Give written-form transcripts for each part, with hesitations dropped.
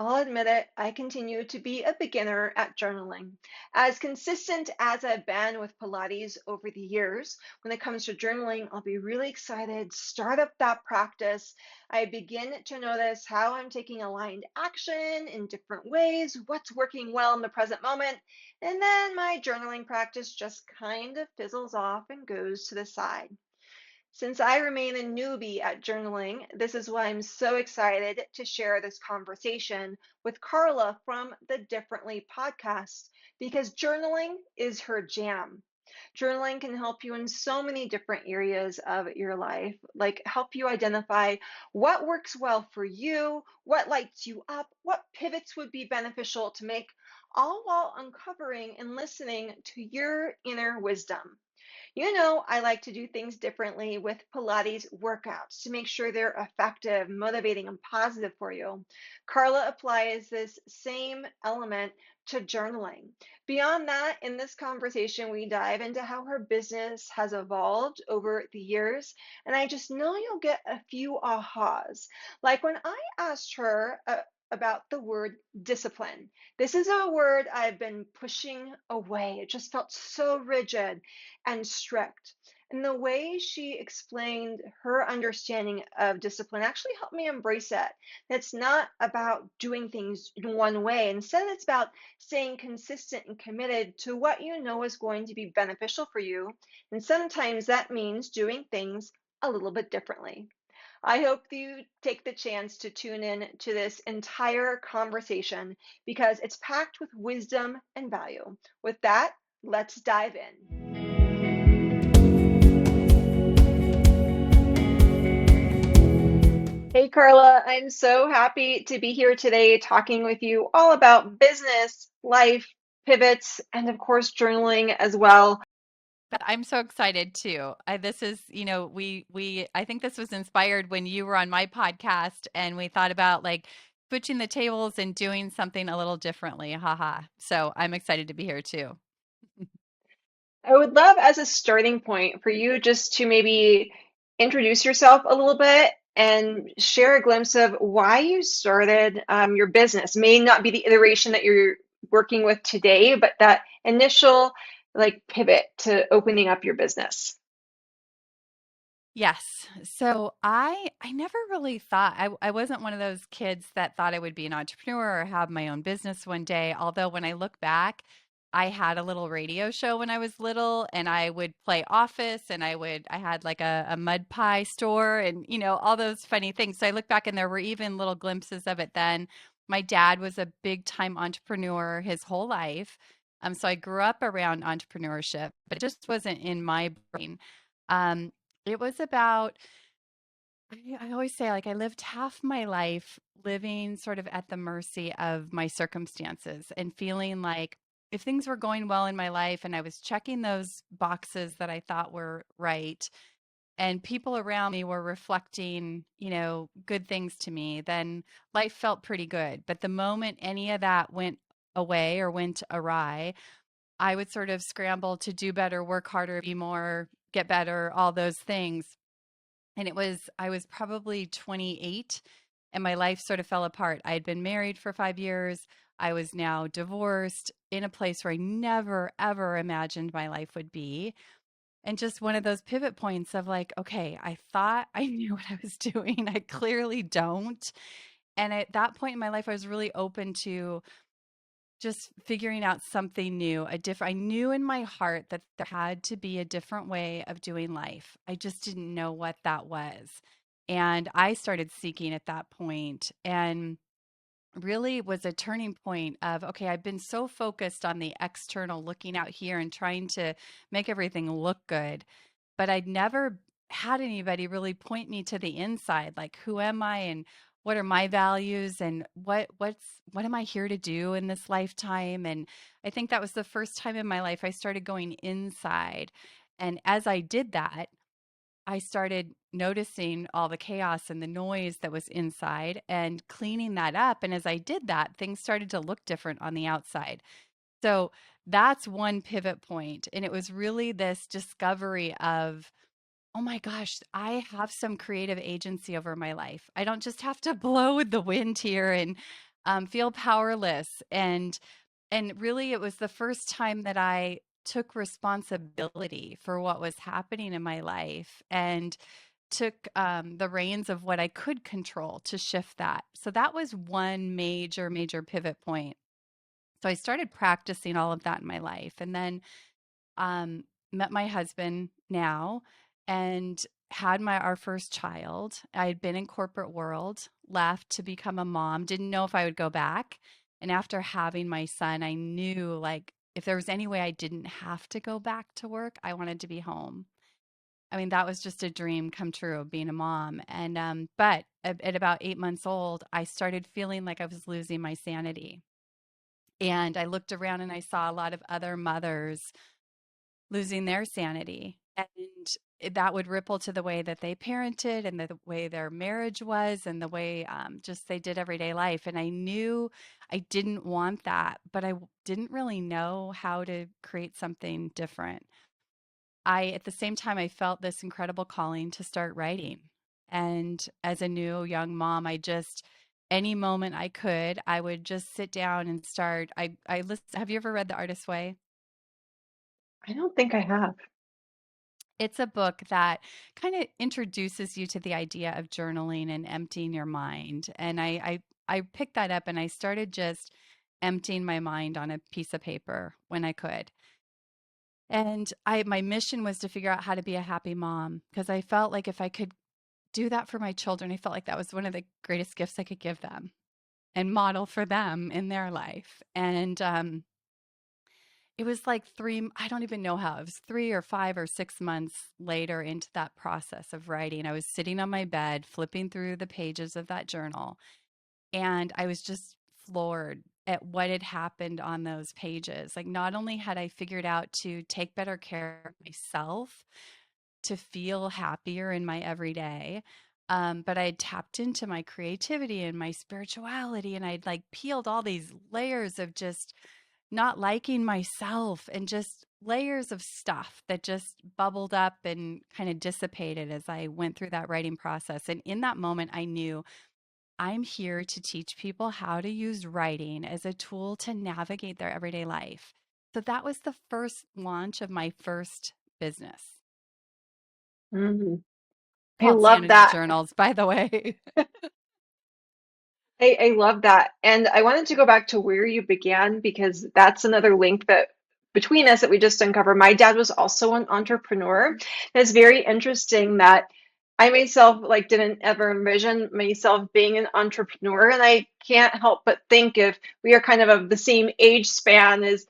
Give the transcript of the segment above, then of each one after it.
I'll admit it, I continue to be a beginner at journaling. As consistent as I've been with Pilates over the years, when it comes to journaling, I'll be really excited, start up that practice. I begin to notice how I'm taking aligned action in different ways, what's working well in the present moment, and then my journaling practice just kind of fizzles off and goes to the side. Since I remain a newbie at journaling, this is why I'm so excited to share this conversation with Carla from the Differently podcast because journaling is her jam. Journaling can help you in so many different areas of your life, like help you identify what works well for you, what lights you up, what pivots would be beneficial to make, all while uncovering and listening to your inner wisdom. I like to do things differently with Pilates workouts to make sure they're effective, motivating, and positive for you. Carla applies this same element to journaling. Beyond that, in this conversation, we dive into how her business has evolved over the years. And I just know you'll get a few ahas. Like when I asked her about the word discipline. This is a word I've been pushing away. It just felt so rigid and strict. And the way she explained her understanding of discipline actually helped me embrace it. It's not about doing things in one way. Instead, it's about staying consistent and committed to what you know is going to be beneficial for you. And sometimes that means doing things a little bit differently. I hope you take the chance to tune in to this entire conversation because it's packed with wisdom and value. With that, let's dive in. Hey, Carla, I'm so happy to be here today talking with you all about business, life, pivots, and of course, journaling as well. But I'm so excited too. This is, I think this was inspired when you were on my podcast and we thought about like switching the tables and doing something a little differently. Haha. So I'm excited to be here too. I would love, as a starting point, for you just to maybe introduce yourself a little bit and share a glimpse of why you started your business. May not be the iteration that you're working with today, but that initial like pivot to opening up your business. Yes. So I never really thought I wasn't one of those kids that thought I would be an entrepreneur or have my own business one day. Although when I look back, I had a little radio show when I was little and I would play office and I had like a mud pie store and all those funny things. So I look back and there were even little glimpses of it then. My dad was a big time entrepreneur his whole life. So I grew up around entrepreneurship, but it just wasn't in my brain. Um, it was about I always say, like, I lived half my life living sort of at the mercy of my circumstances and feeling like if things were going well in my life and I was checking those boxes that I thought were right and people around me were reflecting, good things to me, then life felt pretty good. But the moment any of that went away or went awry, I would sort of scramble to do better, work harder, be more, get better, all those things. And I was probably 28 and my life sort of fell apart. I had been married for 5 years. I was now divorced in a place where I never, ever imagined my life would be. And just one of those pivot points of like, okay, I thought I knew what I was doing. I clearly don't. And at that point in my life, I was really open to just figuring out something new, a different I knew in my heart that there had to be a different way of doing life. I just didn't know what that was. And I started seeking at that point and really was a turning point of okay, I've been so focused on the external looking out here and trying to make everything look good, but I'd never had anybody really point me to the inside, like who am I and what are my values and what am I here to do in this lifetime? And I think that was the first time in my life I started going inside. And as I did that, I started noticing all the chaos and the noise that was inside and cleaning that up. And as I did that, things started to look different on the outside. So that's one pivot point. And it was really this discovery of, oh my gosh, I have some creative agency over my life. I don't just have to blow with the wind here and feel powerless. And really, it was the first time that I took responsibility for what was happening in my life and took the reins of what I could control to shift that. So that was one major pivot point. So I started practicing all of that in my life, and then um, met my husband now, and had my our first child. I had been in corporate world, left to become a mom, didn't know if I would go back. And after having my son, I knew like if there was any way I didn't have to go back to work, I wanted to be home. I mean, that was just a dream come true being a mom. And but at about 8 months old, I started feeling like I was losing my sanity. And I looked around and I saw a lot of other mothers losing their sanity. And that would ripple to the way that they parented and the way their marriage was and the way just they did everyday life. And I knew I didn't want that, but didn't really know how to create something different. At the same time, I felt this incredible calling to start writing. And as a new young mom, any moment I could, I would just sit down and start. I listen. Have you ever read The Artist's Way? I don't think I have. It's a book that kind of introduces you to the idea of journaling and emptying your mind. And I picked that up and I started just emptying my mind on a piece of paper when I could. And my mission was to figure out how to be a happy mom because I felt like if I could do that for my children, I felt like that was one of the greatest gifts I could give them and model for them in their life. And it was like I don't even know how, it was 3 or 5 or 6 months later into that process of writing. I was sitting on my bed, flipping through the pages of that journal, and I was just floored at what had happened on those pages. Like, not only had I figured out to take better care of myself, to feel happier in my everyday, but I had tapped into my creativity and my spirituality, and I'd like peeled all these layers of just not liking myself and just layers of stuff that just bubbled up and kind of dissipated as I went through that writing process. And in that moment, I knew I'm here to teach people how to use writing as a tool to navigate their everyday life. So that was the first launch of my first business, Mm. I called love Sanity that. Journals, by the way. I love that. And I wanted to go back to where you began because that's another link that between us that we just uncovered. My dad was also an entrepreneur. And it's very interesting that I myself like didn't ever envision myself being an entrepreneur. And I can't help but think if we are kind of the same age span as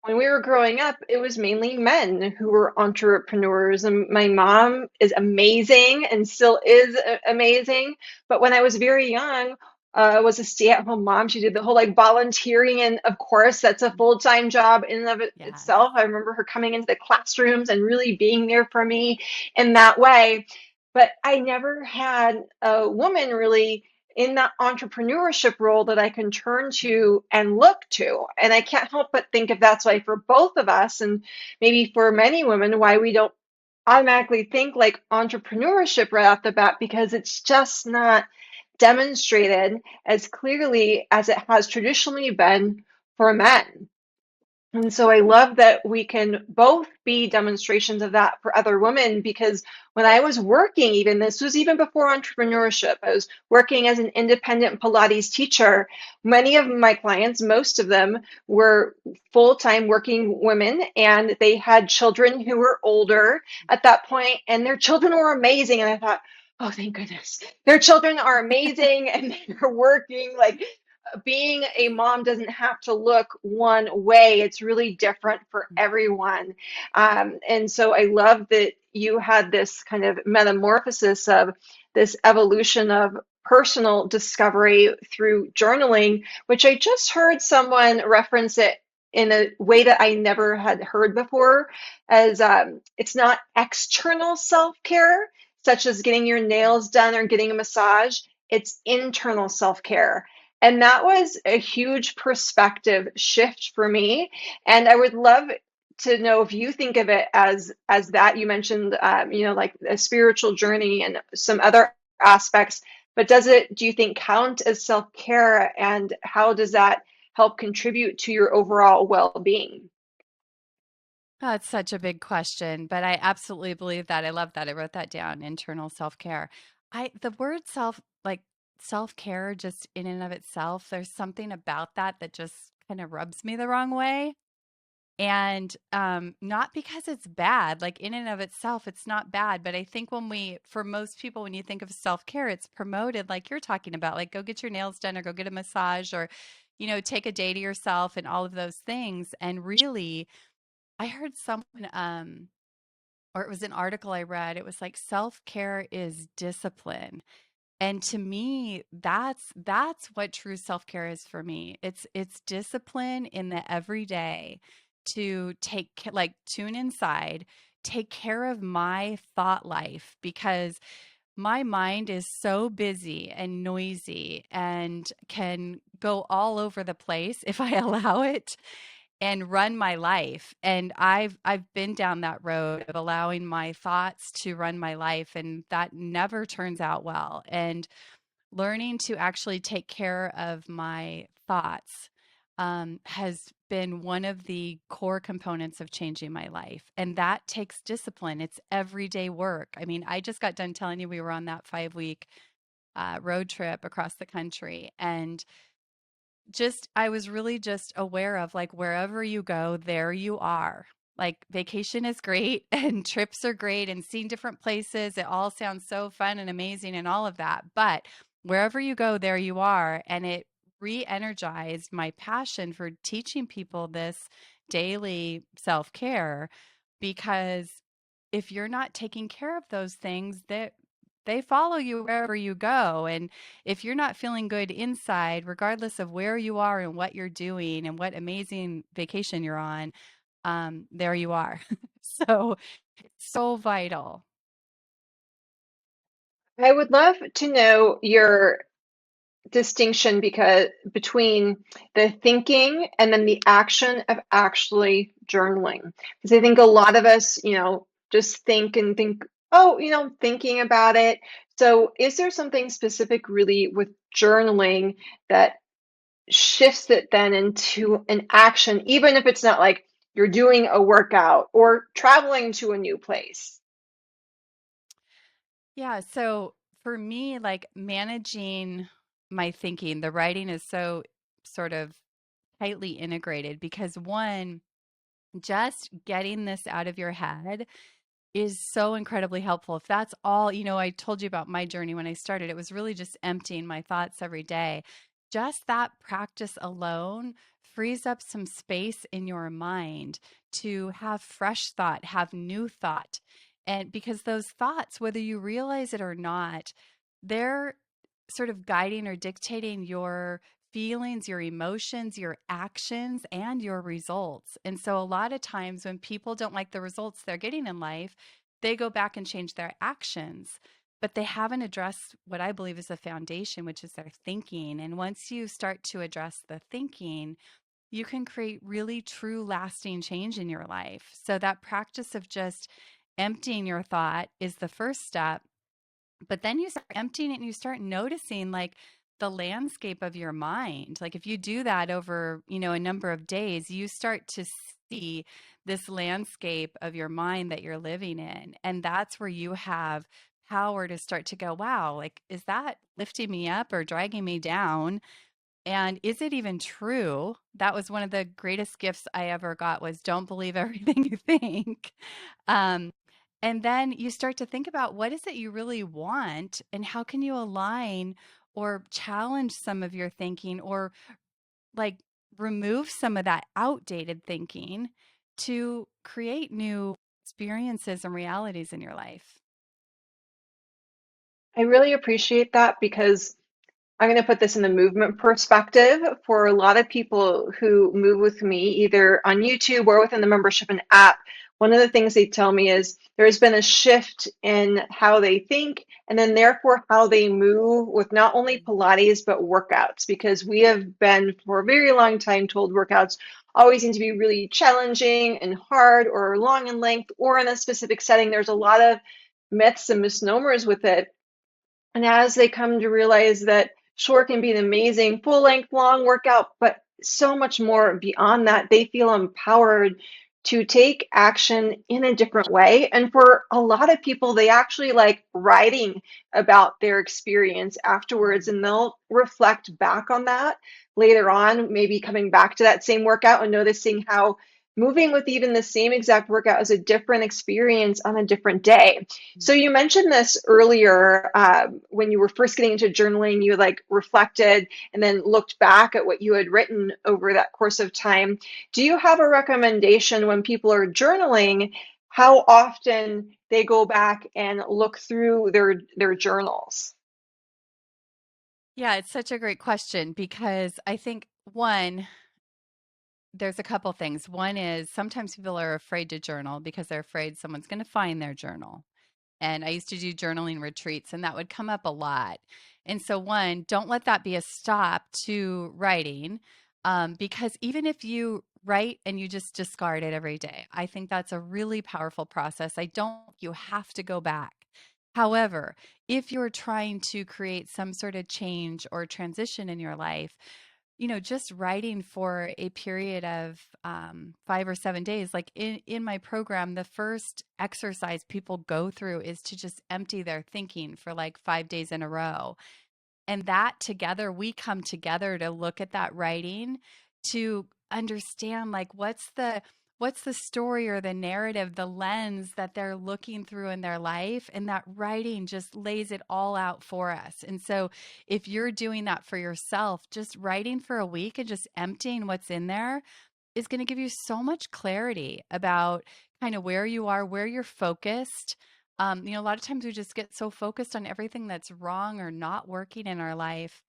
when we were growing up, it was mainly men who were entrepreneurs. And my mom is amazing and still is amazing. But when I was very young, was a stay-at-home mom. She did the whole like volunteering, and of course, that's a full-time job in and of Yes. itself. I remember her coming into the classrooms and really being there for me in that way. But I never had a woman really in that entrepreneurship role that I can turn to and look to. And I can't help but think if that's why for both of us, and maybe for many women, why we don't automatically think like entrepreneurship right off the bat, because it's just not demonstrated as clearly as it has traditionally been for men. And so I love that we can both be demonstrations of that for other women because when I was working, even this was even before entrepreneurship, I was working as an independent Pilates teacher. Many of my clients, most of them were full-time working women and they had children who were older at that point and their children were amazing. And I thought, oh, thank goodness. Their children are amazing and they're working like being a mom doesn't have to look one way. It's really different for everyone. And so I love that you had this kind of metamorphosis of this evolution of personal discovery through journaling, which I just heard someone reference it in a way that I never had heard before, as it's not external self care, such as getting your nails done or getting a massage. It's internal self care. And that was a huge perspective shift for me. And I would love to know if you think of it as that. You mentioned, like a spiritual journey and some other aspects. But does it, do you think, count as self-care, and how does that help contribute to your overall well-being? That's such a big question, but I absolutely believe that. I love that. I wrote that down, internal self-care. The word self-care just in and of itself, there's something about that that just kind of rubs me the wrong way. And not because it's bad, like in and of itself, it's not bad. But I think for most people, when you think of self-care, it's promoted like you're talking about, like go get your nails done or go get a massage or, take a day to yourself and all of those things. And really, I heard someone, or it was an article I read, it was like self-care is discipline. And to me, that's what true self-care is for me. It's discipline in the everyday to like tune inside, take care of my thought life because my mind is so busy and noisy and can go all over the place if I allow it and run my life. And I've been down that road of allowing my thoughts to run my life, and that never turns out well. And learning to actually take care of my thoughts has been one of the core components of changing my life. And that takes discipline. It's everyday work. I mean, I just got done telling you we were on that 5 week road trip across the country. And I was really just aware of like wherever you go, there you are. Like vacation is great and trips are great and seeing different places. It all sounds so fun and amazing and all of that. But wherever you go, there you are. And it re energized my passion for teaching people this daily self care because if you're not taking care of those things, that they follow you wherever you go. And if you're not feeling good inside, regardless of where you are and what you're doing and what amazing vacation you're on, there you are. So it's so vital. I would love to know your distinction because between the thinking and then the action of actually journaling. Because I think a lot of us, just think and think, oh, thinking about it. So is there something specific really with journaling that shifts it then into an action, even if it's not like you're doing a workout or traveling to a new place? Yeah. So for me, like managing my thinking, the writing is so sort of tightly integrated because one, just getting this out of your head is so incredibly helpful. If that's all, I told you about my journey when I started, it was really just emptying my thoughts every day. Just that practice alone frees up some space in your mind to have fresh thought, have new thought. And because those thoughts, whether you realize it or not, they're sort of guiding or dictating your feelings, your emotions, your actions, and your results. And so, a lot of times when people don't like the results they're getting in life, they go back and change their actions, but they haven't addressed what I believe is the foundation, which is their thinking. And once you start to address the thinking, you can create really true, lasting change in your life. So, that practice of just emptying your thought is the first step, but then you start emptying it and you start noticing like the landscape of your mind. Like if you do that over, a number of days, you start to see this landscape of your mind that you're living in. And that's where you have power to start to go, wow, like is that lifting me up or dragging me down? And is it even true? That was one of the greatest gifts I ever got was don't believe everything you think. Um, and then you start to think about what is it you really want and how can you align or challenge some of your thinking or like remove some of that outdated thinking to create new experiences and realities in your life. I really appreciate that because I'm going to put this in the movement perspective. For a lot of people who move with me, either on YouTube or within the membership and app, one of the things they tell me is there's been a shift in how they think and then therefore how they move with not only Pilates but workouts, because we have been for a very long time told workouts always need to be really challenging and hard or long in length or in a specific setting. There's a lot of myths and misnomers with it. And as they come to realize that short can be an amazing full length, long workout, but so much more beyond that, they feel empowered to take action in a different way. And for a lot of people, they actually like writing about their experience afterwards, Mm. and they'll reflect back on that later on, maybe coming back to that same workout and noticing how moving with even the same exact workout is a different experience on a different day. So you mentioned this earlier when you were first getting into journaling, you like reflected and then looked back at what you had written over that course of time. Do you have a recommendation when people are journaling, how often they go back and look through their journals? Yeah, it's such a great question because I think one, there's a couple things. One is sometimes people are afraid to journal because they're afraid someone's going to find their journal. And I used to do journaling retreats, and that would come up a lot. And so, one, don't let that be a stop to writing, because even if you write and you just discard it every day, I think that's a really powerful process. I don't, you have to go back. However, if you're trying to create some sort of change or transition in your life, just writing for a period of 5 or 7 days, like in my program, the first exercise people go through is to just empty their thinking for like 5 days in a row. And that together, we come together to look at that writing to understand like what's the story or the narrative, the lens that they're looking through in their life, and that writing just lays it all out for us. And so if you're doing that for yourself, just writing for a week and just emptying what's in there is going to give you so much clarity about kind of where you are, where you're focused. A lot of times we just get so focused on everything that's wrong or not working in our life.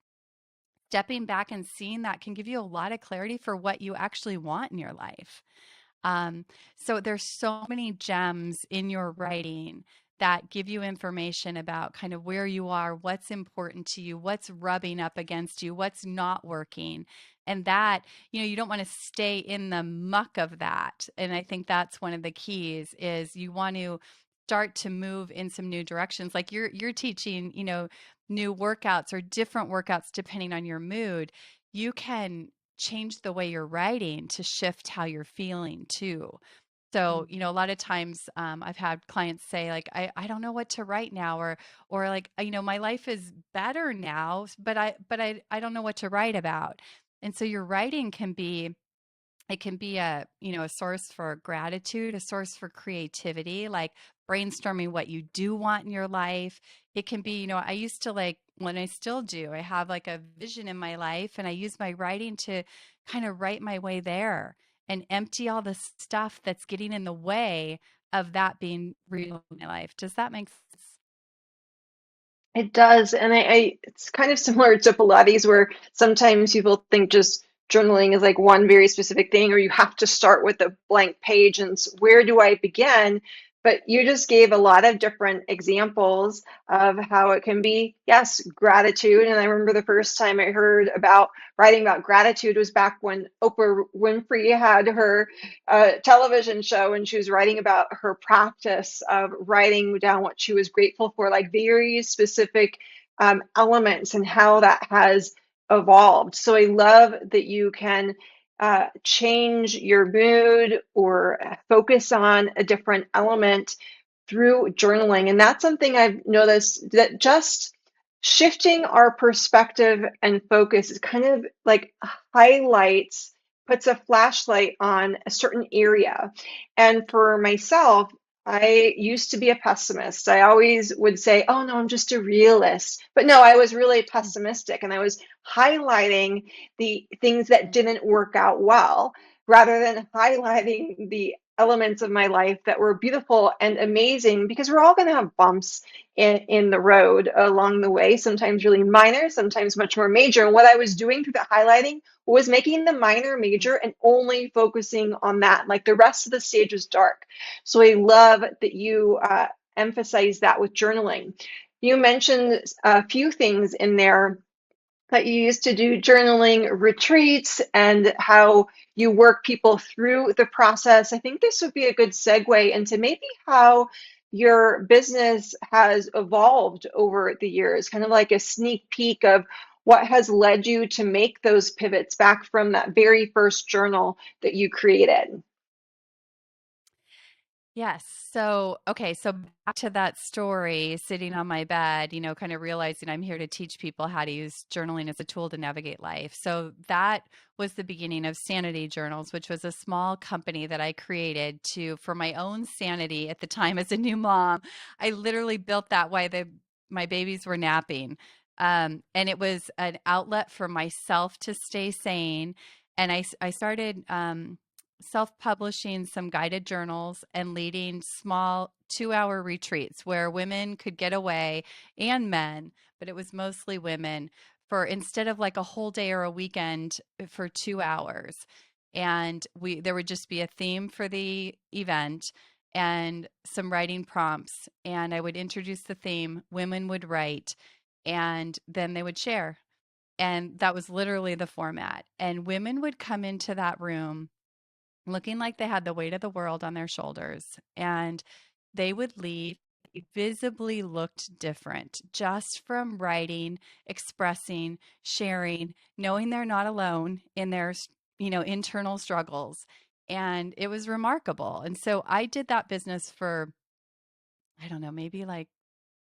Stepping back and seeing that can give you a lot of clarity for what you actually want in your life. Um, so there's so many gems in your writing that give you information about kind of where you are, what's important to you, what's rubbing up against you, what's not working. And that, you don't want to stay in the muck of that. And I think that's one of the keys is you want to start to move in some new directions. Like you're teaching, new workouts or different workouts depending on your mood. You can change the way you're writing to shift how you're feeling too. So, a lot of times I've had clients say like, I don't know what to write now, or like, my life is better now, but I don't know what to write about. And so your writing can be, it can be a source for gratitude, a source for creativity, like brainstorming what you do want in your life. It can be, I used to like, when I still do, I have like a vision in my life and I use my writing to kind of write my way there and empty all the stuff that's getting in the way of that being real in my life. Does that make sense? It does, and it's kind of similar to Pilates, where sometimes people think just journaling is like one very specific thing, or you have to start with a blank page and where do I begin? But you just gave a lot of different examples of how it can be, yes, gratitude. And I remember the first time I heard about writing about gratitude was back when Oprah Winfrey had her television show, and she was writing about her practice of writing down what she was grateful for, like very specific elements, and how that has evolved. So I love that you can change your mood or focus on a different element through journaling. And that's something I've noticed, that just shifting our perspective and focus is kind of like highlights, puts a flashlight on a certain area. And for myself, I used to be a pessimist. I always would say, oh no, I'm just a realist. But no, I was really pessimistic, and I was highlighting the things that didn't work out well rather than highlighting the elements of my life that were beautiful and amazing, because we're all going to have bumps in the road along the way, sometimes really minor, sometimes much more major. And what I was doing through the highlighting was making the minor major and only focusing on that. Like the rest of the stage was dark. So I love that you emphasize that with journaling. You mentioned a few things in there that you used to do journaling retreats and how you work people through the process. I think this would be a good segue into maybe how your business has evolved over the years, kind of like a sneak peek of what has led you to make those pivots back from that very first journal that you created. Yes. So, okay. So back to that story, sitting on my bed, kind of realizing I'm here to teach people how to use journaling as a tool to navigate life. So that was the beginning of Sanity Journals, which was a small company that I created for my own sanity at the time as a new mom. I literally built that while my babies were napping. And it was an outlet for myself to stay sane. And I started, self-publishing some guided journals and leading small 2-hour retreats where women could get away, and men, but it was mostly women, for instead of like a whole day or a weekend, for 2 hours. And there would just be a theme for the event and some writing prompts, and I would introduce the theme, women would write, and then they would share. And that was literally the format. And women would come into that room looking like they had the weight of the world on their shoulders. And they would leave visibly looked different just from writing, expressing, sharing, knowing they're not alone in their, internal struggles. And it was remarkable. And so I did that business for, I don't know, maybe like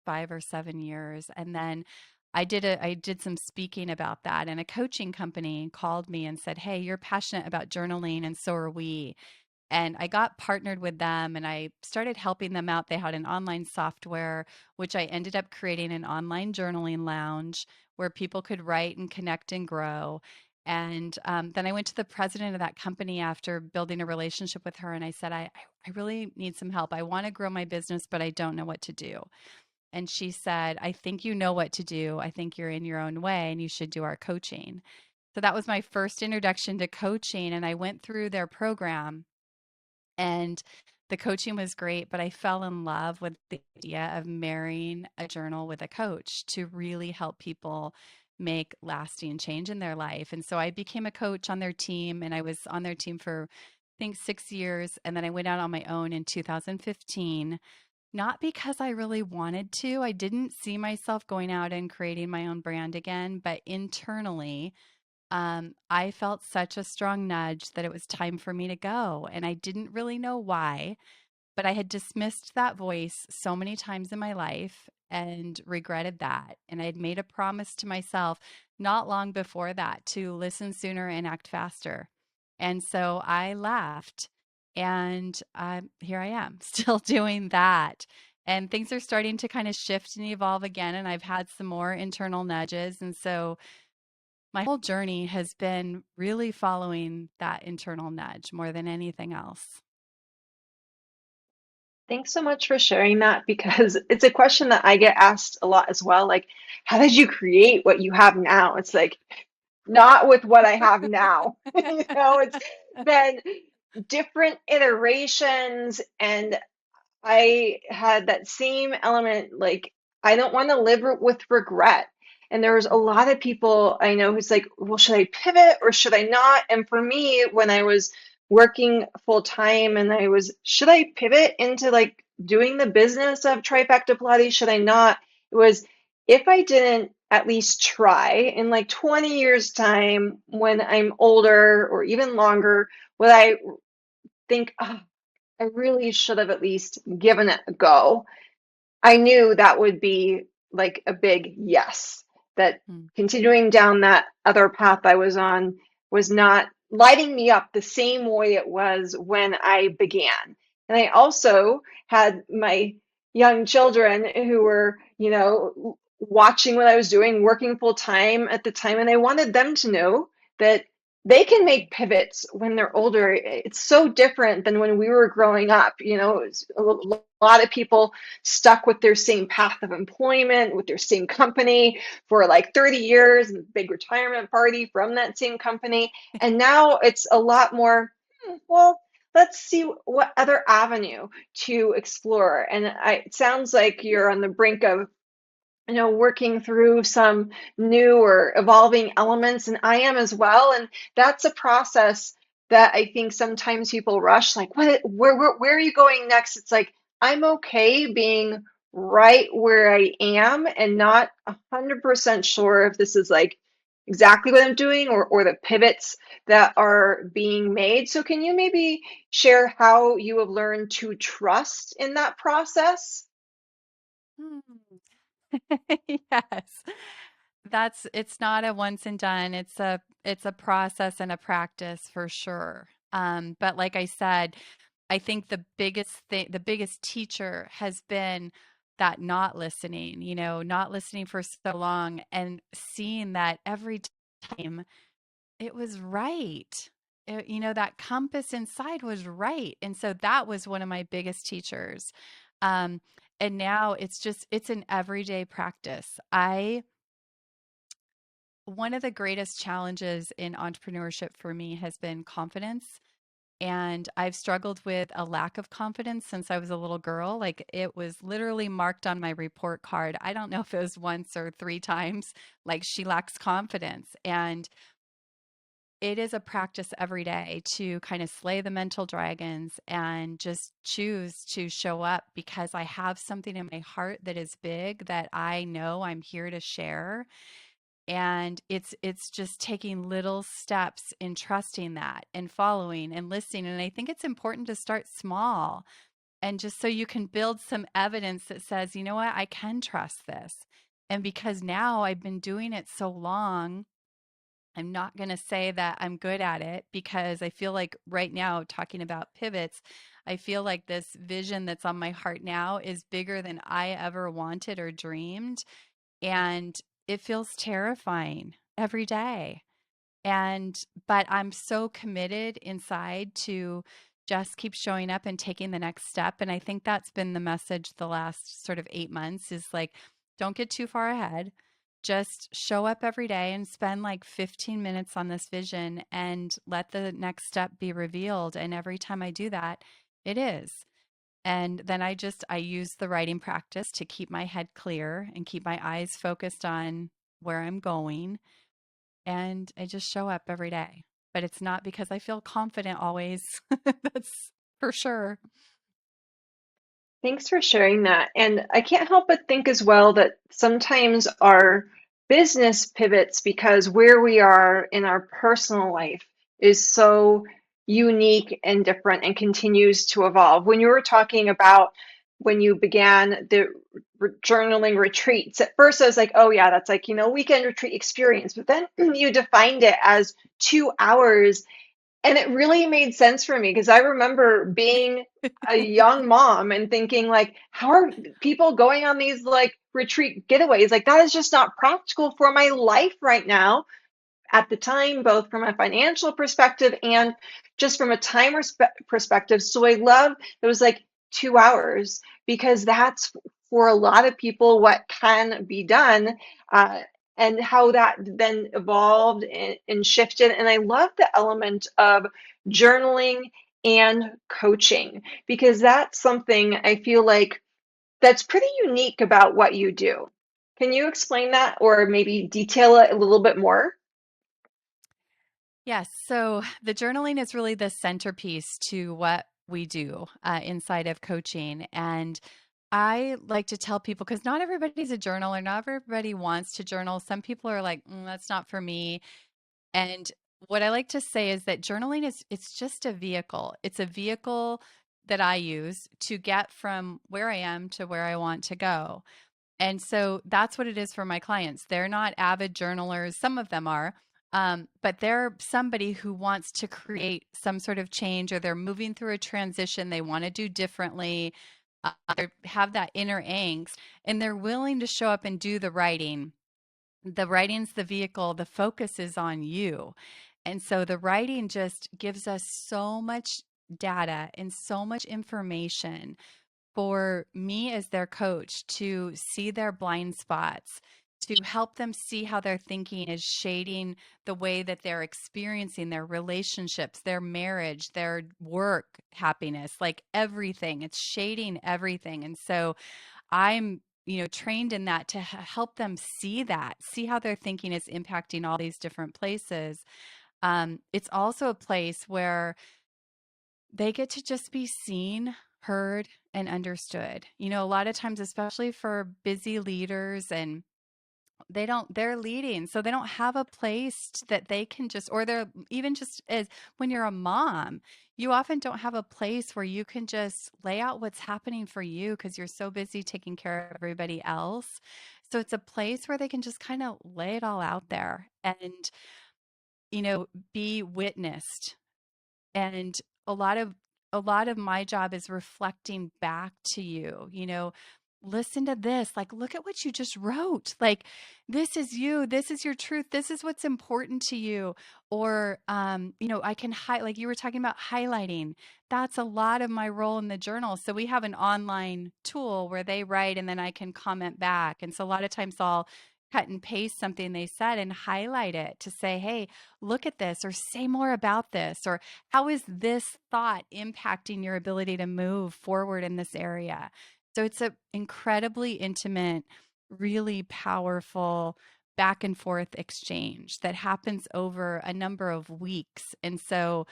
5 or 7 years. And then I did some speaking about that, and a coaching company called me and said, "Hey, you're passionate about journaling and so are we." And I got partnered with them and I started helping them out. They had an online software, which I ended up creating an online journaling lounge where people could write and connect and grow. And then I went to the president of that company after building a relationship with her, and I said, I really need some help. I want to grow my business, but I don't know what to do. And she said, I think you know what to do. I think you're in your own way and you should do our coaching. So that was my first introduction to coaching. And I went through their program, and the coaching was great, but I fell in love with the idea of marrying a journal with a coach to really help people make lasting change in their life. And so I became a coach on their team, and I was on their team for, I think, 6 years. And then I went out on my own in 2015, not because I really wanted to. I didn't see myself going out and creating my own brand again, but internally, I felt such a strong nudge that it was time for me to go. And I didn't really know why, but I had dismissed that voice so many times in my life and regretted that. And I had made a promise to myself not long before that to listen sooner and act faster. And so I left, and here I am still doing that. And things are starting to kind of shift and evolve again. And I've had some more internal nudges. And so my whole journey has been really following that internal nudge more than anything else. Thanks so much for sharing that because it's a question that I get asked a lot as well. Like, how did you create what you have now? It's like, not with what I have now. It's been different iterations, and I had that same element, like, I don't want to live with regret. And there was a lot of people I know who's like, well, should I pivot or should I not? And for me, when I was working full time and should I pivot into like doing the business of Trifecta Pilates? Should I not? It was, if I didn't at least try in like 20 years' time, when I'm older or even longer, would I think, oh, I really should have at least given it a go. I knew that would be like a big yes, that Mm. continuing down that other path I was on was not lighting me up the same way it was when I began. And I also had my young children who were, watching what I was doing, working full time at the time, and I wanted them to know that they can make pivots when they're older. It's so different than when we were growing up. A lot of people stuck with their same path of employment, with their same company for like 30 years, and big retirement party from that same company. And now it's a lot more, well, let's see what other avenue to explore. And it sounds like you're on the brink of working through some new or evolving elements, and I am as well. And that's a process that I think sometimes people rush, like, where are you going next? It's like, I'm okay being right where I am and not 100% sure if this is like exactly what I'm doing or the pivots that are being made. So, can you maybe share how you have learned to trust in that process? Hmm. Yes. It's not a once and done. It's a process and a practice for sure. But like I said, I think the biggest teacher has been that not listening, not listening for so long and seeing that every time it was right. That compass inside was right. And so that was one of my biggest teachers. Um, and now it's an everyday practice. One of the greatest challenges in entrepreneurship for me has been confidence. And I've struggled with a lack of confidence since I was a little girl. Like it was literally marked on my report card. I don't know if it was once or three times, like she lacks confidence. And it is a practice every day to kind of slay the mental dragons and just choose to show up because I have something in my heart that is big that I know I'm here to share. And it's just taking little steps in trusting that and following and listening. And I think it's important to start small and just so you can build some evidence that says, you know what, I can trust this. And because now I've been doing it so long, I'm not going to say that I'm good at it because I feel like right now, talking about pivots, I feel like this vision that's on my heart now is bigger than I ever wanted or dreamed. And it feels terrifying every day. But I'm so committed inside to just keep showing up and taking the next step. And I think that's been the message the last sort of 8 months is like, don't get too far ahead. Just show up every day and spend like 15 minutes on this vision and let the next step be revealed. And every time I do that, it is. And then I use the writing practice to keep my head clear and keep my eyes focused on where I'm going and I just show up every day. But it's not because I feel confident always. That's for sure. Thanks for sharing that. And I can't help but think as well that sometimes our business pivots because where we are in our personal life is so unique and different and continues to evolve. When you were talking about when you began the journaling retreats, at first I was like, oh, yeah, that's like, weekend retreat experience. But then you defined it as 2 hours and it really made sense for me because I remember being a young mom and thinking like, how are people going on these like retreat getaways? Like that is just not practical for my life right now at the time, both from a financial perspective and just from a time perspective. So I love it was like 2 hours because that's for a lot of people what can be done. Uh, and how that then evolved and shifted. And I love the element of journaling and coaching because that's something I feel like that's pretty unique about what you do. Can you explain that or maybe detail it a little bit more? Yes. So the journaling is really the centerpiece to what we do inside of coaching. And I like to tell people because not everybody's a journaler, not everybody wants to journal. Some people are like, that's not for me. And what I like to say is that journaling it's just a vehicle. It's a vehicle that I use to get from where I am to where I want to go. And so that's what it is for my clients. They're not avid journalers. Some of them are, but they're somebody who wants to create some sort of change or they're moving through a transition they want to do differently. They have that inner angst and they're willing to show up and do the writing. The writing's the vehicle, the focus is on you. And so the writing just gives us so much data and so much information for me as their coach to see their blind spots, to help them see how their thinking is shading the way that they're experiencing their relationships, their marriage, their work happiness, like everything. It's shading everything. And so I'm trained in that to help them see that, see how their thinking is impacting all these different places. It's also a place where they get to just be seen, heard, and understood. A lot of times, especially for busy leaders, and they're leading, so they don't have a place that they can just, or they're even just as when you're a mom, you often don't have a place where you can just lay out what's happening for you because you're so busy taking care of everybody else. So it's a place where they can just kind of lay it all out there and, be witnessed. And a lot of a lot of my job is reflecting back to you, listen to this, like look at what you just wrote. Like this is you, this is your truth, this is what's important to you. Or I can like you were talking about highlighting. That's a lot of my role in the journal. So we have an online tool where they write and then I can comment back. And so a lot of times I'll cut and paste something they said and highlight it to say, hey, look at this, or say more about this, or how is this thought impacting your ability to move forward in this area? So it's an incredibly intimate, really powerful back and forth exchange that happens over a number of weeks. And so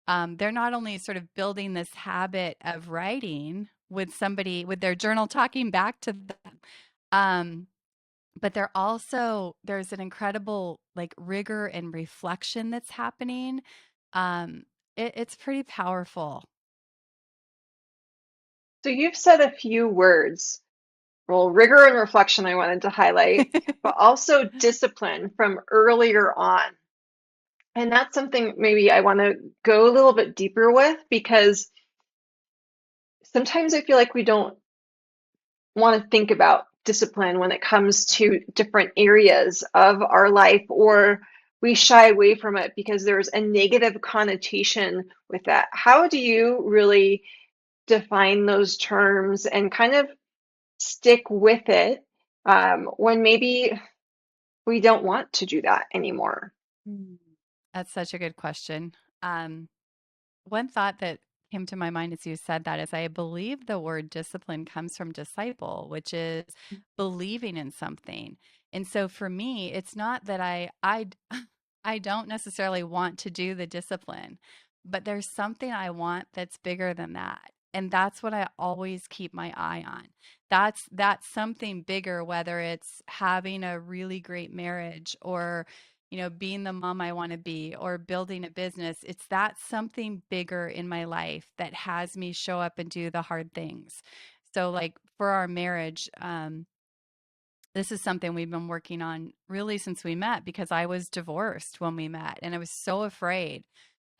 they're not only sort of building this habit of writing with somebody, with their journal talking back to them, um, but there's an incredible like rigor and reflection that's happening. It's pretty powerful. So you've said a few words. Well, rigor and reflection I wanted to highlight, but also discipline from earlier on. And that's something maybe I want to go a little bit deeper with because sometimes I feel like we don't want to think about discipline when it comes to different areas of our life, or we shy away from it because there's a negative connotation with that. How do you really define those terms and kind of stick with it when maybe we don't want to do that anymore? Mm. That's such a good question. Um, One thought that came to my mind as you said that is I believe the word discipline comes from disciple, which is believing in something. And so for me, it's not that I don't necessarily want to do the discipline, but there's something I want that's bigger than that. And that's what I always keep my eye on. That's something bigger, whether it's having a really great marriage or being the mom I want to be or building a business. It's that something bigger in my life that has me show up and do the hard things. So, like for our marriage, this is something we've been working on really since we met because I was divorced when we met and I was so afraid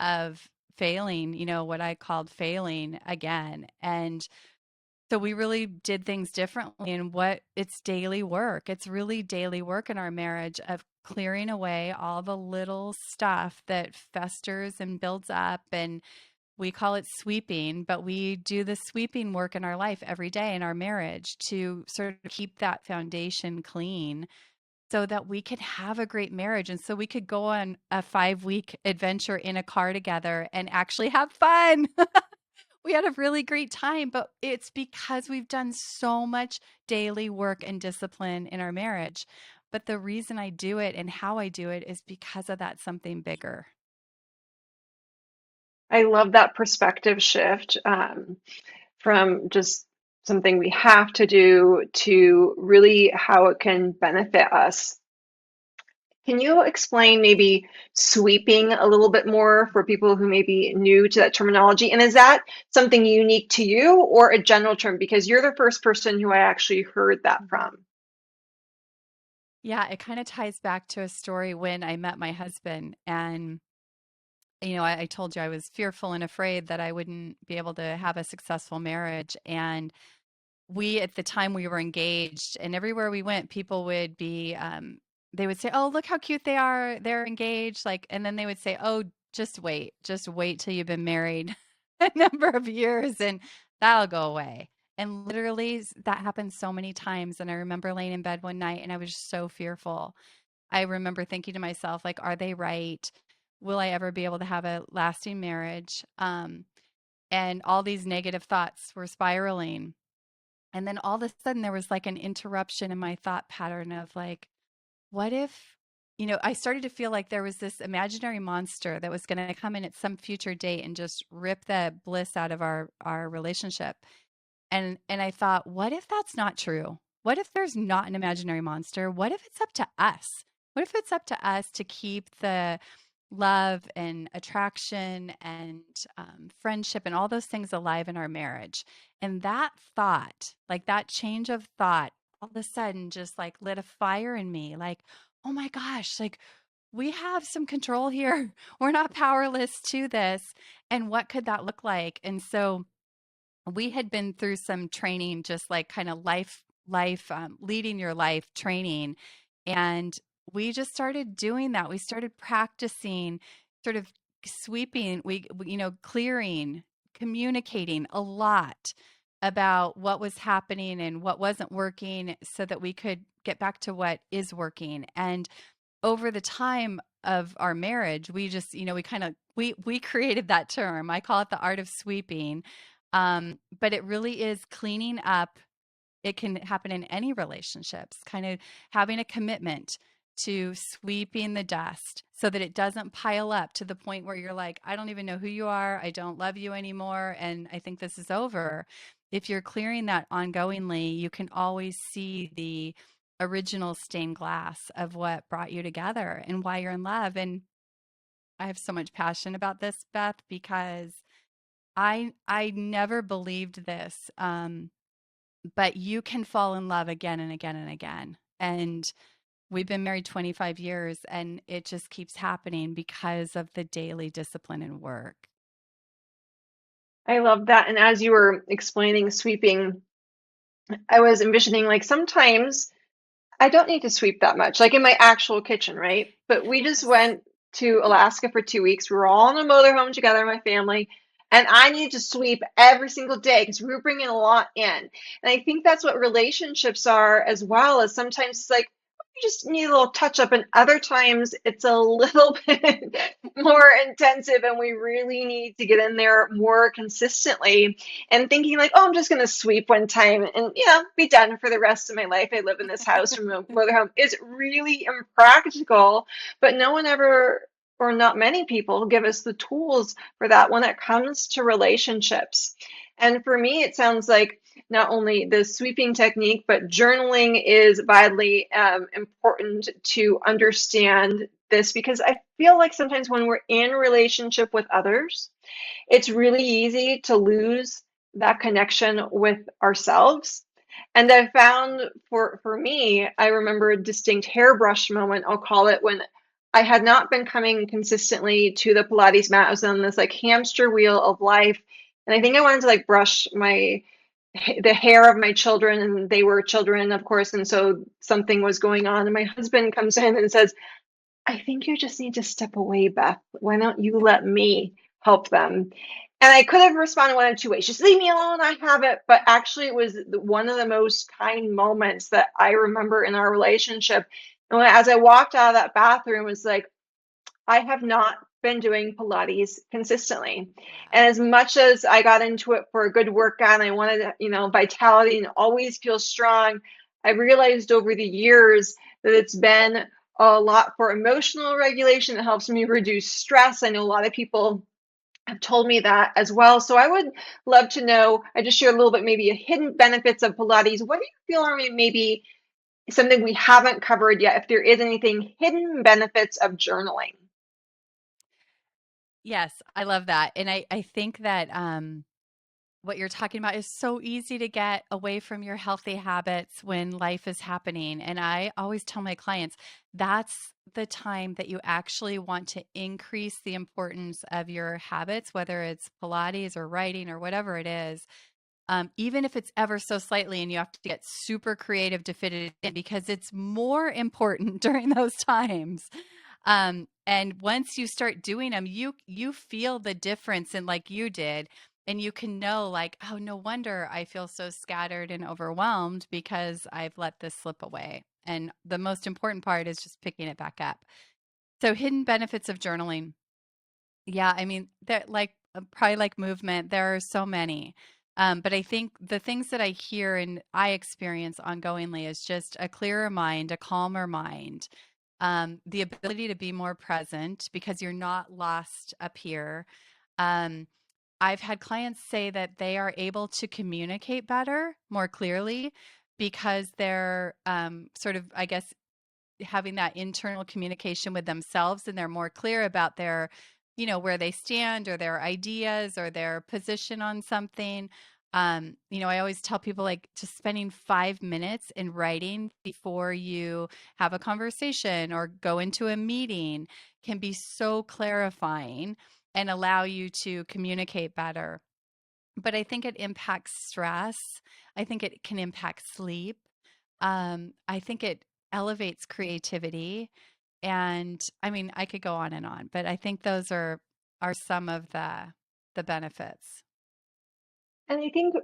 of failing, what I called failing again. And so we really did things differently and what it's daily work. It's really daily work in our marriage of clearing away all the little stuff that festers and builds up, and we call it sweeping, but we do the sweeping work in our life every day in our marriage to sort of keep that foundation clean so that we could have a great marriage and so we could go on a 5-week adventure in a car together and actually have fun. We had a really great time, but it's because we've done so much daily work and discipline in our marriage. But the reason I do it and how I do it is because of that something bigger. I love that perspective shift from just something we have to do to really how it can benefit us. Can you explain maybe sweeping a little bit more for people who may be new to that terminology? And is that something unique to you or a general term? Because you're the first person who I actually heard that Mhm. from. Yeah, it kind of ties back to a story when I met my husband. And, I told you I was fearful and afraid that I wouldn't be able to have a successful marriage. And we at the time we were engaged and everywhere we went people would be they would say, oh, look how cute they are, they're engaged, like, and then they would say, oh, just wait till you've been married a number of years and that'll go away. And literally that happened so many times. And I remember laying in bed one night and I was just so fearful. I remember thinking to myself, like, are they right? Will I ever be able to have a lasting marriage? And all these negative thoughts were spiraling. And then all of a sudden there was like an interruption in my thought pattern of like, what if, I started to feel like there was this imaginary monster that was going to come in at some future date and just rip the bliss out of our relationship. And I thought, what if that's not true? What if there's not an imaginary monster? What if it's up to us? What if it's up to us to keep the love and attraction and friendship and all those things alive in our marriage? And that thought, like that change of thought, all of a sudden just like lit a fire in me. Like, oh my gosh, like we have some control here. We're not powerless to this. And what could that look like? And so we had been through some training, just like kind of leading your life training. And we just started doing that. We started practicing sort of sweeping, clearing, communicating a lot about what was happening and what wasn't working so that we could get back to what is working. And over the time of our marriage, we just, we kind of we created that term. I call it the art of sweeping. But it really is cleaning up. It can happen in any relationships, kind of having a commitment to sweeping the dust so that it doesn't pile up to the point where you're like, I don't even know who you are. I don't love you anymore. And I think this is over. If you're clearing that ongoingly, you can always see the original stained glass of what brought you together and why you're in love. And I have so much passion about this, Beth, because I never believed this. But you can fall in love again and again and again. And we've been married 25 years and it just keeps happening because of the daily discipline and work. I love that. And as you were explaining sweeping, I was envisioning like sometimes I don't need to sweep that much, like in my actual kitchen, right? But we just Yes. went to Alaska for 2 weeks. We were all in a motorhome together, my family, and I needed to sweep every single day because we were bringing a lot in. And I think that's what relationships are as well, as sometimes it's like, you just need a little touch up, and other times it's a little bit more intensive, and we really need to get in there more consistently. And thinking like, oh, I'm just gonna sweep one time and be done for the rest of my life. I live in this house from a motorhome is really impractical, but no one ever, or not many people, give us the tools for that when it comes to relationships. And for me, it sounds like not only the sweeping technique, but journaling is vitally important to understand this, because I feel like sometimes when we're in relationship with others, it's really easy to lose that connection with ourselves. And I found for me, I remember a distinct hairbrush moment, I'll call it, when I had not been coming consistently to the Pilates mat. I was on this like hamster wheel of life. And I think I wanted to like brush the hair of my children, and they were children, of course, and so something was going on. And my husband comes in and says, I think you just need to step away, Beth. Why don't you let me help them? And I could have responded one of two ways. Just leave me alone. I have it. But actually, it was one of the most kind moments that I remember in our relationship. And as I walked out of that bathroom, it was like, I have not been doing Pilates consistently. And as Yeah. much as I got into it for a good workout and I wanted, vitality and always feel strong, I realized over the years that it's been a lot for emotional regulation. It helps me reduce stress. I know a lot of people have told me that as well. So I would love to know, I just shared a little bit, maybe a hidden benefits of Pilates. What do you feel are maybe something we haven't covered yet? If there is anything, hidden benefits of journaling. Yes, I love that. And I think that what you're talking about is so easy to get away from your healthy habits when life is happening. And I always tell my clients that's the time that you actually want to increase the importance of your habits, whether it's Pilates or writing or whatever it is. Even if it's ever so slightly, and you have to get super creative to fit it in because it's more important during those times. And once you start doing them, you feel the difference in like you did, and you can know like, oh, no wonder I feel so scattered and overwhelmed because I've let this slip away. And the most important part is just picking it back up. So hidden benefits of journaling. Yeah, I mean, that like probably like movement, there are so many. But I think the things that I hear and I experience ongoingly is just a clearer mind, a calmer mind, the ability to be more present because you're not lost up here. Um, I've had clients say that they are able to communicate better, more clearly, because they're sort of, I guess, having that internal communication with themselves, and they're more clear about their, where they stand or their ideas or their position on something. I always tell people, like, just spending 5 minutes in writing before you have a conversation or go into a meeting can be so clarifying and allow you to communicate better. But I think it impacts stress. I think it can impact sleep. I think it elevates creativity. And I mean, I could go on and on, but I think those are some of the benefits. And I think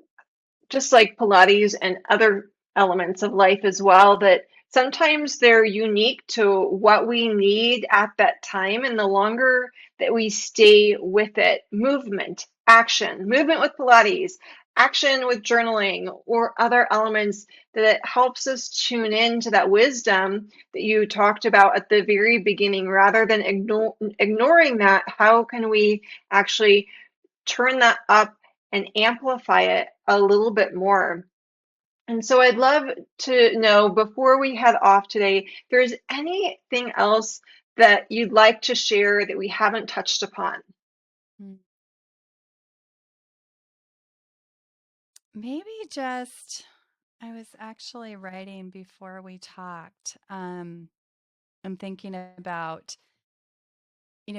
just like Pilates and other elements of life as well, that sometimes they're unique to what we need at that time. And the longer that we stay with it, movement with Pilates, action with journaling, or other elements, that it helps us tune in to that wisdom that you talked about at the very beginning, rather than ignoring that. How can we actually turn that up and amplify it a little bit more? And so I'd love to know, before we head off today, if there's anything else that you'd like to share that we haven't touched upon. Mm. Maybe just, I was actually writing before we talked. I'm thinking about,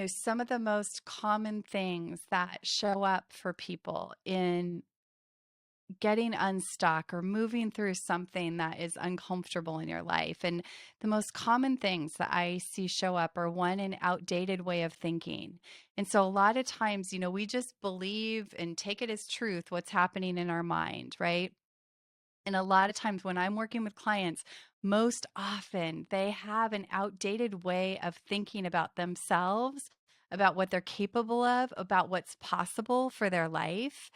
some of the most common things that show up for people in getting unstuck or moving through something that is uncomfortable in your life. And the most common things that I see show up are, one, an outdated way of thinking. And so a lot of times, we just believe and take it as truth what's happening in our mind, right? And a lot of times when I'm working with clients, most often they have an outdated way of thinking about themselves, about what they're capable of, about what's possible for their life.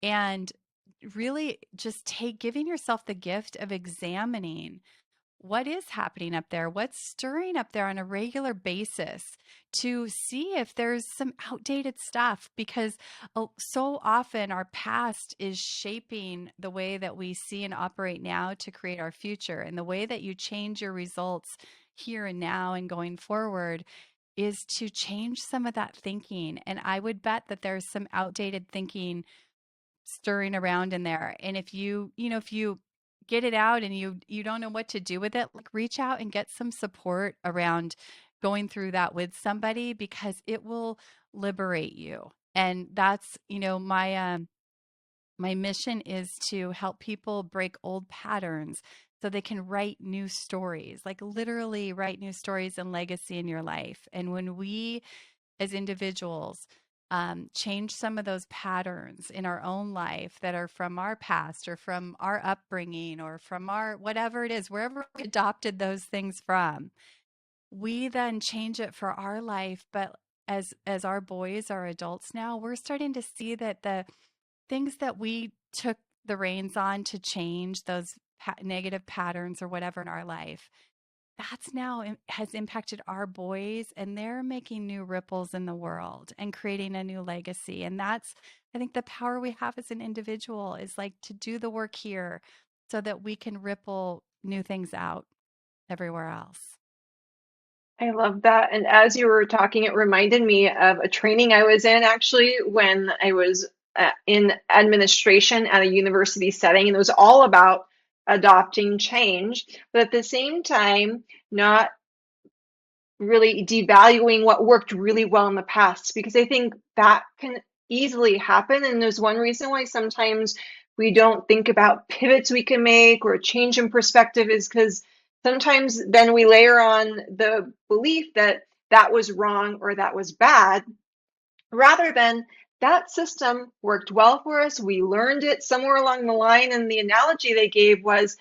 And really just giving yourself the gift of examining what is happening up there, what's stirring up there on a regular basis, to see if there's some outdated stuff, because so often our past is shaping the way that we see and operate now to create our future. And the way that you change your results here and now and going forward is to change some of that thinking. And I would bet that there's some outdated thinking stirring around in there. And if you get it out and you don't know what to do with it, like, reach out and get some support around going through that with somebody, because it will liberate you. And that's, my mission is to help people break old patterns so they can write new stories, like literally write new stories and legacy in your life. And when we as individuals change some of those patterns in our own life that are from our past or from our upbringing or from our whatever it is, wherever we adopted those things from, we then change it for our life. But as our boys are adults now, we're starting to see that the things that we took the reins on to change those negative patterns or whatever in our life, that's now has impacted our boys, and they're making new ripples in the world and creating a new legacy. And that's, I think, the power we have as an individual, is like to do the work here so that we can ripple new things out everywhere else. I love that. And as you were talking, it reminded me of a training I was in, actually, when I was in administration at a university setting. And it was all about adopting change, but at the same time, not really devaluing what worked really well in the past, because I think that can easily happen. And there's one reason why sometimes we don't think about pivots we can make or a change in perspective, is because sometimes then we layer on the belief that that was wrong or that was bad, rather than that system worked well for us. We learned it somewhere along the line. And the analogy they gave was,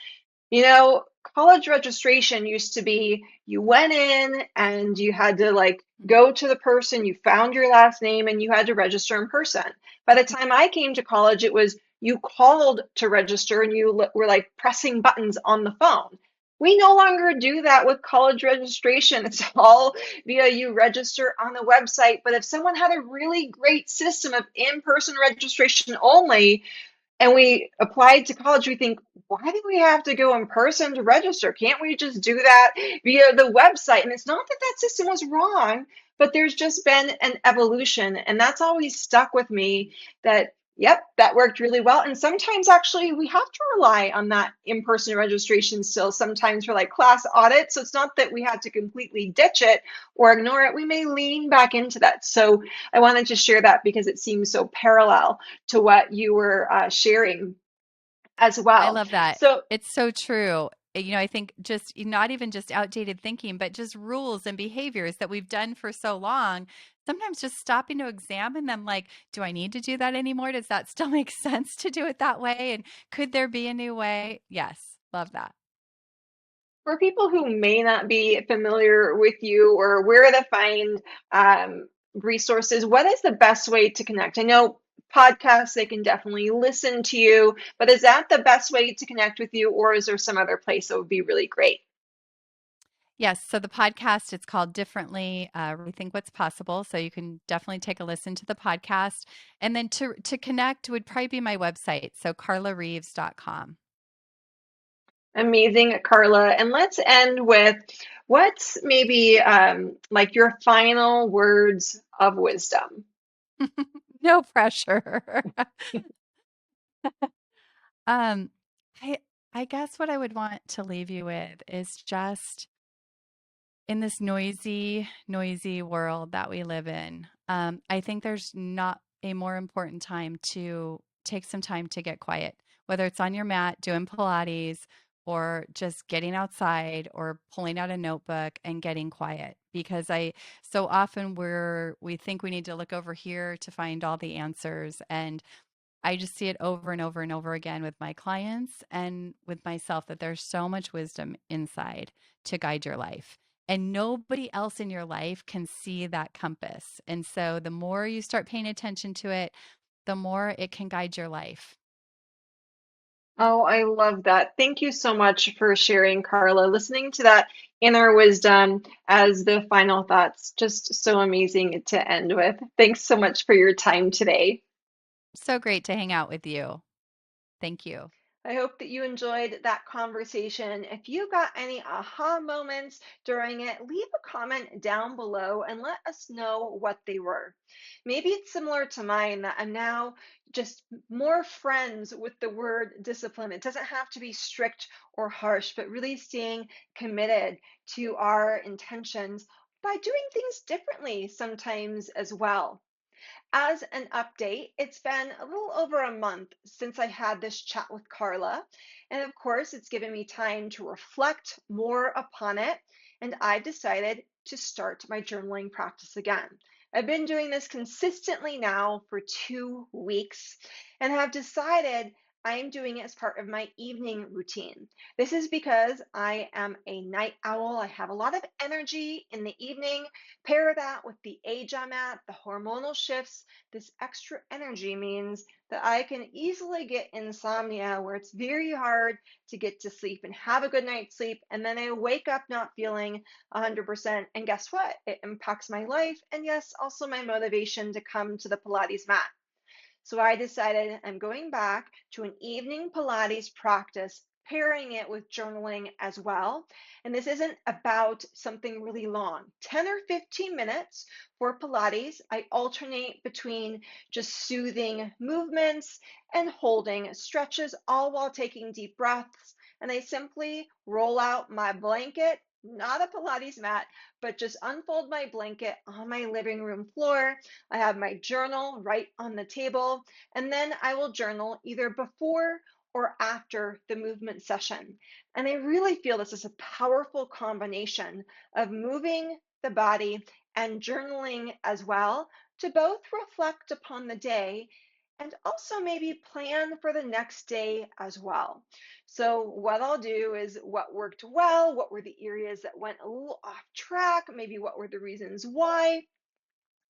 college registration used to be, you went in and you had to, like, go to the person, you found your last name, and you had to register in person. By the time I came to college, it was, you called to register and you were like pressing buttons on the phone. We no longer do that with college registration. It's all via you register on the website. But if someone had a really great system of in-person registration only, and we applied to college, we think, why do we have to go in person to register? Can't we just do that via the website? And it's not that that system was wrong, but there's just been an evolution. And that's always stuck with me that, yep, that worked really well. And sometimes actually we have to rely on that in person registration still, sometimes for like class audits. So it's not that we had to completely ditch it or ignore it. We may lean back into that. So I wanted to share that because it seems so parallel to what you were sharing as I well. love that. So It's so true. I think just not even just outdated thinking, but just rules and behaviors that we've done for so long. Sometimes just stopping to examine them like, do I need to do that anymore? Does that still make sense to do it that way? And could there be a new way? Yes, love that. for people who may not be familiar with you or where to find resources, what is the best way to connect? I know podcasts, they can definitely listen to you, but is that the best way to connect with you, or is there some other place that would be really great? Yes. So the podcast, it's called Differently, Rethink What's Possible. So you can definitely take a listen to the podcast. And then to connect would probably be my website. So carlareeves.com. Amazing, Carla. And let's end with what's maybe like your final words of wisdom. No pressure. um, I I guess what I would want to leave you with is just in this noisy world that we live in, I think there's not a more important time to take some time to get quiet, whether it's on your mat doing Pilates or just getting outside or pulling out a notebook and getting quiet. Because I so often we think we need to look over here to find all the answers, and I just see it over and over and over again with my clients and with myself that there's so much wisdom inside to guide your life. And nobody else in your life can see that compass. And so the more you start paying attention to it, the more it can guide your life. Oh, I love that. Thank you so much for sharing, Carla. Listening to that inner wisdom as the final thoughts, just so amazing to end with. Thanks so much for your time today. So great to hang out with you. Thank you. I hope that you enjoyed that conversation. If you got any aha moments during it, leave a comment down below and let us know what they were. Maybe it's similar to mine that I'm now just more friends with the word discipline. It doesn't have to be strict or harsh, but really staying committed to our intentions by doing things differently sometimes as well. As an update, it's been a little over a month since I had this chat with Carla. And of course, it's given me time to reflect more upon it. And I decided to start my journaling practice again. I've been doing this consistently now for 2 weeks and have decided I am doing it as part of my evening routine. This is because I am a night owl. I have a lot of energy in the evening. Pair that with the age I'm at, the hormonal shifts, this extra energy means that I can easily get insomnia where it's very hard to get to sleep and have a good night's sleep. And then I wake up not feeling 100%. And guess what? It impacts my life. And yes, also my motivation to come to the Pilates mat. So I decided I'm going back to an evening Pilates practice, pairing it with journaling as well. And this isn't about something really long, 10 or 15 minutes for Pilates. I alternate between just soothing movements and holding stretches, all while taking deep breaths. And I simply roll out my blanket. Not a Pilates mat, but just unfold my blanket on my living room floor. I have my journal right on the table, and then I will journal either before or after the movement session. And I really feel this is a powerful combination of moving the body and journaling as well to both reflect upon the day and also maybe plan for the next day as well. So, what I'll do is what worked well, what were the areas that went a little off track, maybe what were the reasons why,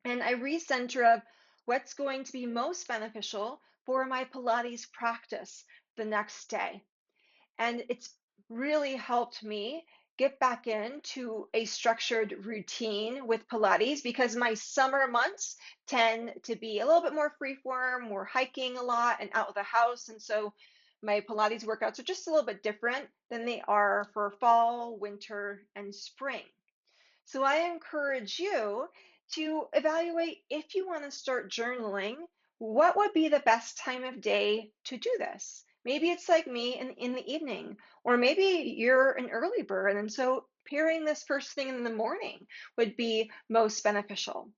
and I recenter of what's going to be most beneficial for my Pilates practice the next day. And it's really helped me get back into a structured routine with Pilates because my summer months tend to be a little bit more freeform. We're hiking a lot and out of the house. And so my Pilates workouts are just a little bit different than they are for fall, winter, and spring. So I encourage you to evaluate if you want to start journaling, what would be the best time of day to do this? Maybe it's like me in the evening, or maybe you're an early bird. And so pairing this first thing in the morning would be most beneficial.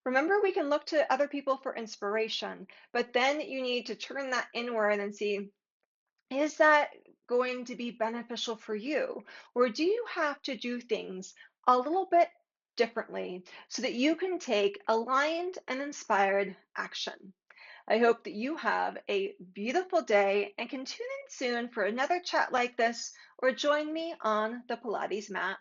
Remember, we can look to other people for inspiration, but then you need to turn that inward and see, is that going to be beneficial for you? Or do you have to do things a little bit differently so that you can take aligned and inspired action? I hope that you have a beautiful day and can tune in soon for another chat like this or join me on the Pilates mat.